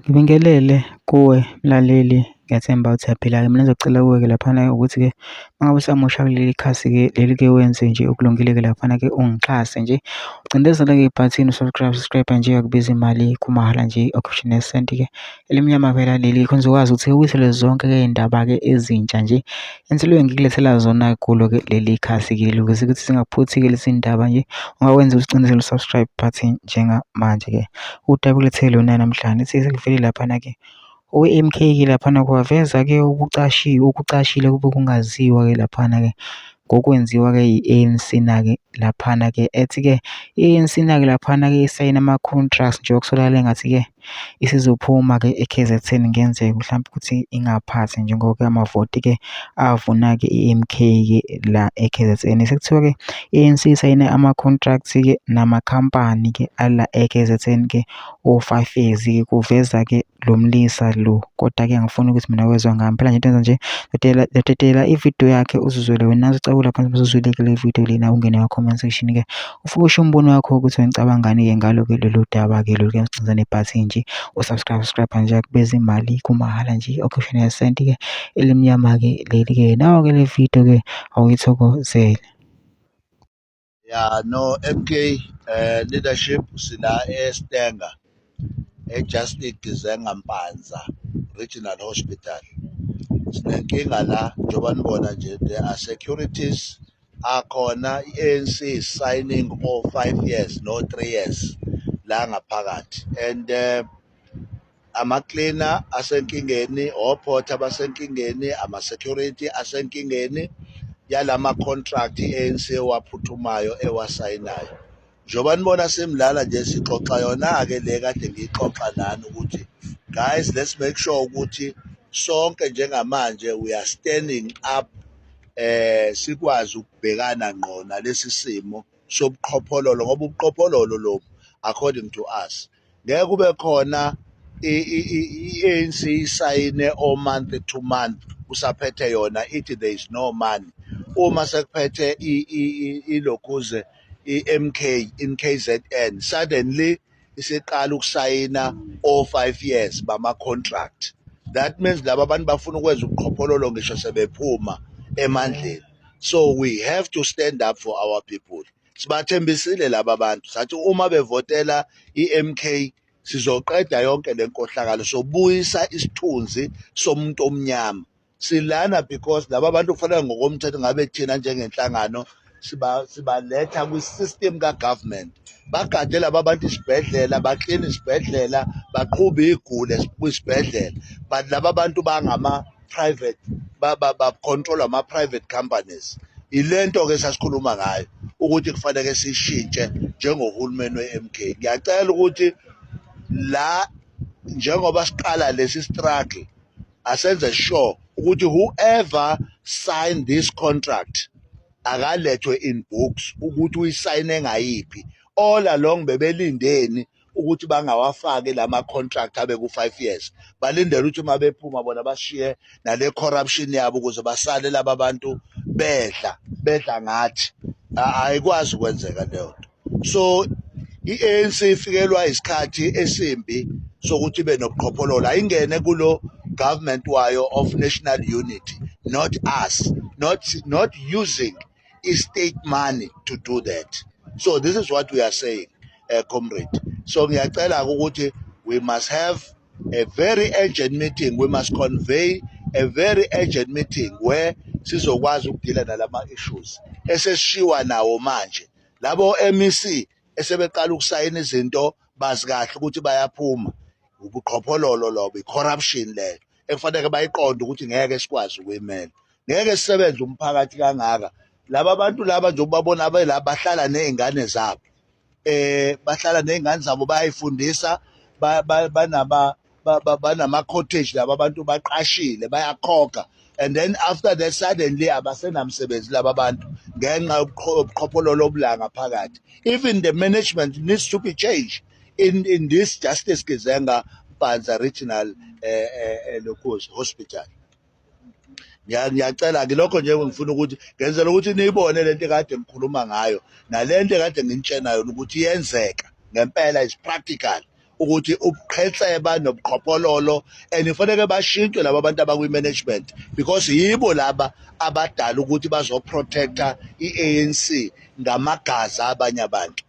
Ngibingelele kuwe mlaleli, ngiyathemba ukuthi uyaphila-ke. Mina engizocela kuwe-ke laphana ukuthi-ke uma ngabe usamusha kuleli khasi-ke leli-ke wenze nje okulungile-ke laphana-ke ungixhase nje, ucindezele-ke ibhathini subscribe nje, akubizi imali, kumahhala nje, okhishini nesenti-ke elimnyama phela leli, khona uzokwazi ukuthi uwisele zonke-ke iy'ndaba-ke ezintsha nje enhlelweni ngikulethela zona kulo-ke leli khasi-ke, ukuze ukuthi zingakuphuthi-ke lezi ndaba nje, ungakwenza usicindezele u-subscribe button njengamanje-ke. Udaba ukulethele lona namhlanje selivelile laphana-ke owe-MK-ke laphana kwaveza-ke okucashile kube kungaziwa-ke laphana-ke ngokwenziwa-ke yi-ANC na-ke laphana-ke ethi-ke i-ANC na-ke laphana-ke isayine ama-contracts nje okusolakala engathi-ke isizophuma-ke e-KZN kungenzeka mhlawumbe ukuthi ingaphathi njengoba amavoti-ke avuna-ke i-MK-ke la e-KZN. Sekuthiwa-ke i-ANC isayine ama-contracts-ke namakhampani-ke ala e-KZN-ke o-5 years-ke kuveza-ke lo mlisa lo, kodwa-ke angifuni ukuthi mina wezwa ngami phela nje into enza nje ngiyatetela ividiyo yakhe uzizwele wena ucabula phansi bese uzwile-ke le video lena, ungene kuma-comment section-ke ufike usho umbono wakho ukuthi wena ucabangani-ke ngalo-ke lolu daba-ke lolu-ke ngicindezela nebhathini nje usubscribe nje, akubizi imali, kumahhala nje, okhishini nesenti-ke elimnyama-ke leli-ke. Nawe-ke le video-ke awuyithokozele. Yeah, no, MK leadership sila eStenga, eJustice Gizenga Mpanza Regional Hospital. Sinenkinga la njengoba nibona nje, there are securities akhona, i-ANC is signing for 5 years no 3 years la ngaphakathi, and ama-cleaner asenkingeni, ophotha basenkingeni, ama-security asenkingeni yalama contract i-ANC waphuthumayo ewasayinayo. Njengoba nibona simlala nje sixoxa yona-ke le kade ngiyixoxa nani ukuthi guys, let's make sure ukuthi sonke njengamanje we are standing up, sikwazi ukubhekana ngqo nalesi simo sobuqhophololo, ngoba ubuqhophololo lobu according to us ngeke kube khona i-ANC isayine o month to month usaphethe yona ithi there is no money. Uma sekuphethe ilokhuze i-MK in KZN suddenly isiqala ukusayina all 5 years bama-contract, that means laba abantu bafuna ukwenza ubuqhophololo ngisho sebephuma emandleni. So we have to stand up for our people. Sibathembisile laba bantu sathi uma bevotela i-MK sizoqeda yonke le nkohlakalo, sobuyisa isithunzi somuntu omnyama. Silana because laba bantu kufanele ngokomthetho ngabe thina njengenhlangano sibaletha kwi-system ka-government, bagade laba bantu isibhedlela, baklina isibhedlela, baqhube igule kwisibhedlela, but laba bantu bangama-private, ba-control ama-private companies. Ilento-ke sasikhuluma ngayo ukuthi kufanele sishintshe njengohulumeni we-MK. Ngiyacela ukuthi la njengoba siqala lesi struggle asenze sure ukuthi whoever signed this contract akalethwe in books ukuthi uyisayine ngayiphi. All along bebelindeni ukuthi bangawafaki lama contract abe ku-5 years, balindele ukuthi uma bephuma bona bashiye nale corruption yabo ukuze basale laba bantu bedla ngathi. Ayikwazi ukwenzeka leyo nto. So i-ANC ifikelwa isikhathi esimbi sokuthi ibe nobuqhophololo, ayingene kulo government wayo of national unity, not us, not using state money to do that. So this is what we are saying, comrade. So ngiyacela ukuthi we must have a very urgent meeting, we must convey a very urgent meeting where sizokwazi ukudila nalama issues esesishiwa nawo manje. Labo MEC esebeqala ukusayina izinto bazi kahle ukuthi bayaphuma, ubuqhophololo lobo, i-corruption leyo ekufanele bayiqonde ukuthi ngeke sikwazi ukuyimela. Ngeke sisebenze umphakathi kangaka. Laba bantu laba nje ubabona abela bahlala nezingane zabo, bahlala nezingane zabo bayayifundisa, banama cottage, laba bantu baqashile bayakhokha, and then after that suddenly abasenamsebenzi laba bantu ngenxa yobuqhophololo obulanga phakathi. Even the management needs to be changed in this Justice Gizenga Mpanza Regional Hospital. Ngiyacela ngilokho nje ngifuna ukuthi ngenzela ukuthi niyibone lento ekade ngikhuluma ngayo nalento ekade nginitshena yona ukuthi iyenzeka ngempela, is practical ukuthi ubuqhetseba nobuqhophololo and kufanele bashintshwe laba bantu abakwi-management because yibo laba abadala ukuthi bazoprotecta i-ANC ngamagazi abanye abantu.